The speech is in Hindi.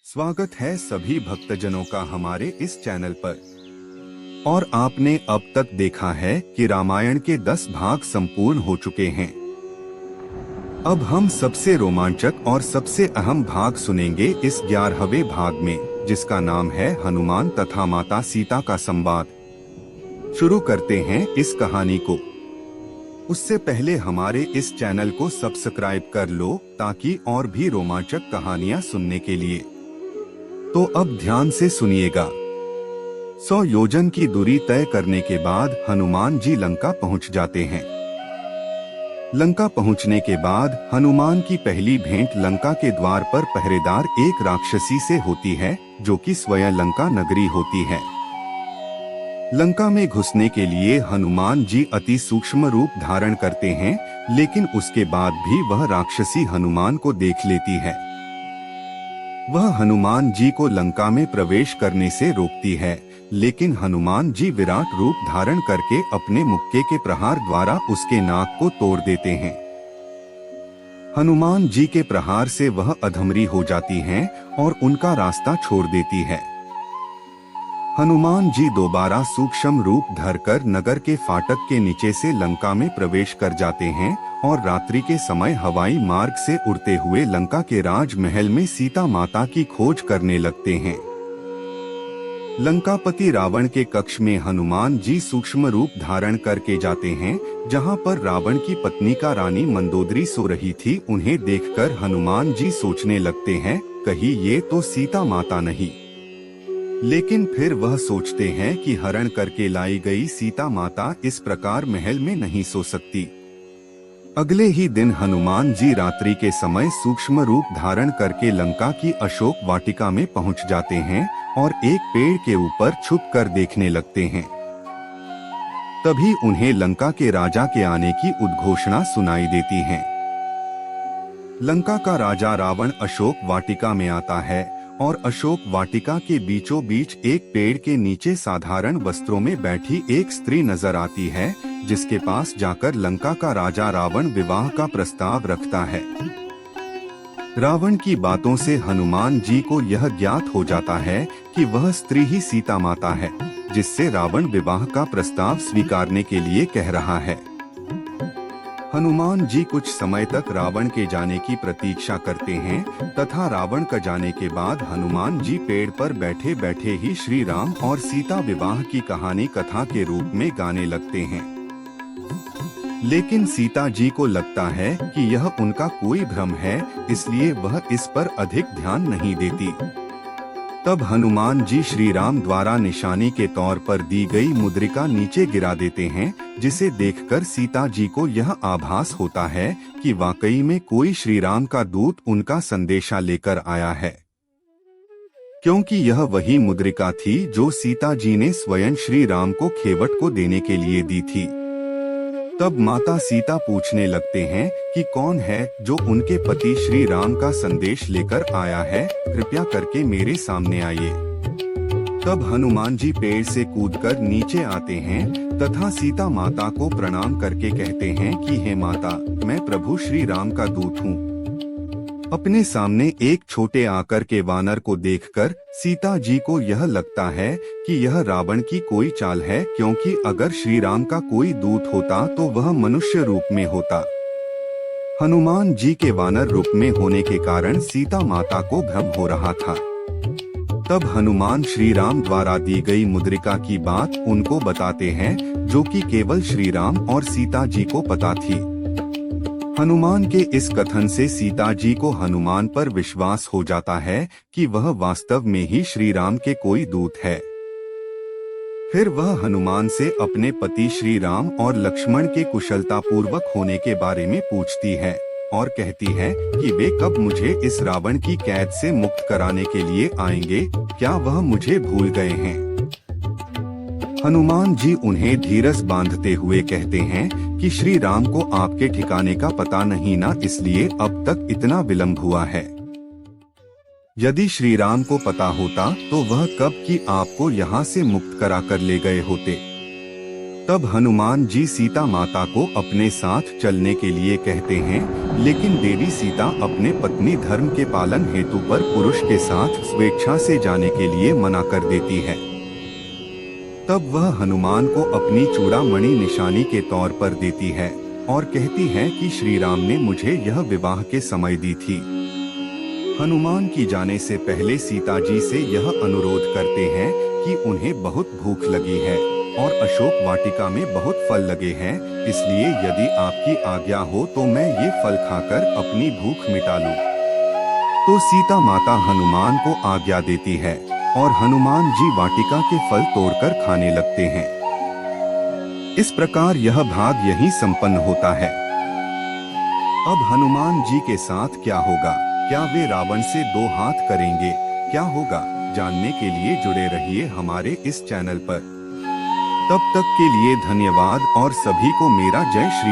स्वागत है सभी भक्तजनों का हमारे इस चैनल पर। और आपने अब तक देखा है कि रामायण के 10 भाग संपूर्ण हो चुके हैं। अब हम सबसे रोमांचक और सबसे अहम भाग सुनेंगे इस 11वें भाग में, जिसका नाम है हनुमान तथा माता सीता का संवाद। शुरू करते हैं इस कहानी को। उससे पहले हमारे इस चैनल को सब्सक्राइब कर लो ताकि और भी रोमांचक कहानियां सुनने के लिए। तो अब ध्यान से सुनिएगा। 100 योजन की दूरी तय करने के बाद हनुमान जी लंका पहुंच जाते हैं। लंका पहुंचने के बाद हनुमान की पहली भेंट लंका के द्वार पर पहरेदार एक राक्षसी से होती है, जो कि स्वयं लंका नगरी होती है। लंका में घुसने के लिए हनुमान जी अति सूक्ष्म रूप धारण करते हैं, लेकिन उसके बाद भी वह राक्षसी हनुमान को देख लेती है। वह हनुमान जी को लंका में प्रवेश करने से रोकती है, लेकिन हनुमान जी विराट रूप धारण करके अपने मुक्के के प्रहार द्वारा उसके नाक को तोड़ देते हैं। हनुमान जी के प्रहार से वह अधमरी हो जाती हैं और उनका रास्ता छोड़ देती है। हनुमान जी दोबारा सूक्ष्म रूप धरकर नगर के फाटक के नीचे से लंका में प्रवेश कर जाते हैं और रात्रि के समय हवाई मार्ग से उड़ते हुए लंका के राजमहल में सीता माता की खोज करने लगते हैं। लंकापति रावण के कक्ष में हनुमान जी सूक्ष्म रूप धारण करके जाते हैं, जहां पर रावण की पत्नी का रानी मंदोदरी सो रही थी। उन्हें देखकर हनुमान जी सोचने लगते हैं, कहीं ये तो सीता माता नहीं। लेकिन फिर वह सोचते हैं कि हरण करके लाई गई सीता माता इस प्रकार महल में नहीं सो सकती। अगले ही दिन हनुमान जी रात्रि के समय सूक्ष्म रूप धारण करके लंका की अशोक वाटिका में पहुंच जाते हैं और एक पेड़ के ऊपर छुप कर देखने लगते हैं। तभी उन्हें लंका के राजा के आने की उद्घोषणा सुनाई देती है। लंका का राजा रावण अशोक वाटिका में आता है और अशोक वाटिका के बीचों बीच एक पेड़ के नीचे साधारण वस्त्रों में बैठी एक स्त्री नजर आती है, जिसके पास जाकर लंका का राजा रावण विवाह का प्रस्ताव रखता है। रावण की बातों से हनुमान जी को यह ज्ञात हो जाता है कि वह स्त्री ही सीता माता है, जिससे रावण विवाह का प्रस्ताव स्वीकारने के लिए कह रहा है। हनुमान जी कुछ समय तक रावण के जाने की प्रतीक्षा करते हैं तथा रावण का जाने के बाद हनुमान जी पेड़ पर बैठे बैठे ही श्री राम और सीता विवाह की कहानी कथा के रूप में गाने लगते हैं। लेकिन सीता जी को लगता है कि यह उनका कोई भ्रम है, इसलिए वह इस पर अधिक ध्यान नहीं देती। तब हनुमान जी श्री राम द्वारा निशानी के तौर पर दी गई मुद्रिका नीचे गिरा देते हैं, जिसे देखकर सीता जी को यह आभास होता है कि वाकई में कोई श्री राम का दूत उनका संदेशा लेकर आया है, क्योंकि यह वही मुद्रिका थी जो सीता जी ने स्वयं श्री राम को खेवट को देने के लिए दी थी। तब माता सीता पूछने लगते हैं कि कौन है जो उनके पति श्री राम का संदेश लेकर आया है, कृपया करके मेरे सामने आइए। तब हनुमान जी पेड़ से कूदकर नीचे आते हैं तथा सीता माता को प्रणाम करके कहते हैं कि हे माता, मैं प्रभु श्री राम का दूत हूँ। अपने सामने एक छोटे आकार के वानर को देखकर सीता जी को यह लगता है कि यह रावण की कोई चाल है, क्योंकि अगर श्री राम का कोई दूत होता तो वह मनुष्य रूप में होता। हनुमान जी के वानर रूप में होने के कारण सीता माता को भ्रम हो रहा था। तब हनुमान श्री राम द्वारा दी गई मुद्रिका की बात उनको बताते हैं, जो कि केवल श्री राम और सीता जी को पता थी। हनुमान के इस कथन से सीता जी को हनुमान पर विश्वास हो जाता है कि वह वास्तव में ही श्री राम के कोई दूत है। फिर वह हनुमान से अपने पति श्री राम और लक्ष्मण के कुशलता पूर्वक होने के बारे में पूछती है और कहती है कि वे कब मुझे इस रावण की कैद से मुक्त कराने के लिए आएंगे, क्या वह मुझे भूल गए हैं। हनुमान जी उन्हें धीरज बांधते हुए कहते हैं कि श्री राम को आपके ठिकाने का पता नहीं ना, इसलिए अब तक इतना विलंब हुआ है। यदि श्री राम को पता होता तो वह कब की आपको यहाँ से मुक्त करा कर ले गए होते। तब हनुमान जी सीता माता को अपने साथ चलने के लिए कहते हैं, लेकिन देवी सीता अपने पत्नी धर्म के पालन हेतु पर पुरुष के साथ स्वेच्छा से जाने के लिए मना कर देती है। तब वह हनुमान को अपनी चूड़ामणि निशानी के तौर पर देती है और कहती है कि श्री राम ने मुझे यह विवाह के समय दी थी। हनुमान की जाने से पहले सीता जी से यह अनुरोध करते हैं कि उन्हें बहुत भूख लगी है और अशोक वाटिका में बहुत फल लगे हैं, इसलिए यदि आपकी आज्ञा हो तो मैं ये फल खाकर अपनी भूख मिटा लूं। तो सीता माता हनुमान को आज्ञा देती है और हनुमान जी वाटिका के फल तोड़कर खाने लगते हैं। इस प्रकार यह भाग यहीं संपन्न होता है। अब हनुमान जी के साथ क्या होगा? क्या वे रावण से दो हाथ करेंगे? क्या होगा? जानने के लिए जुड़े रहिए हमारे इस चैनल पर। तब तक के लिए धन्यवाद और सभी को मेरा जय श्री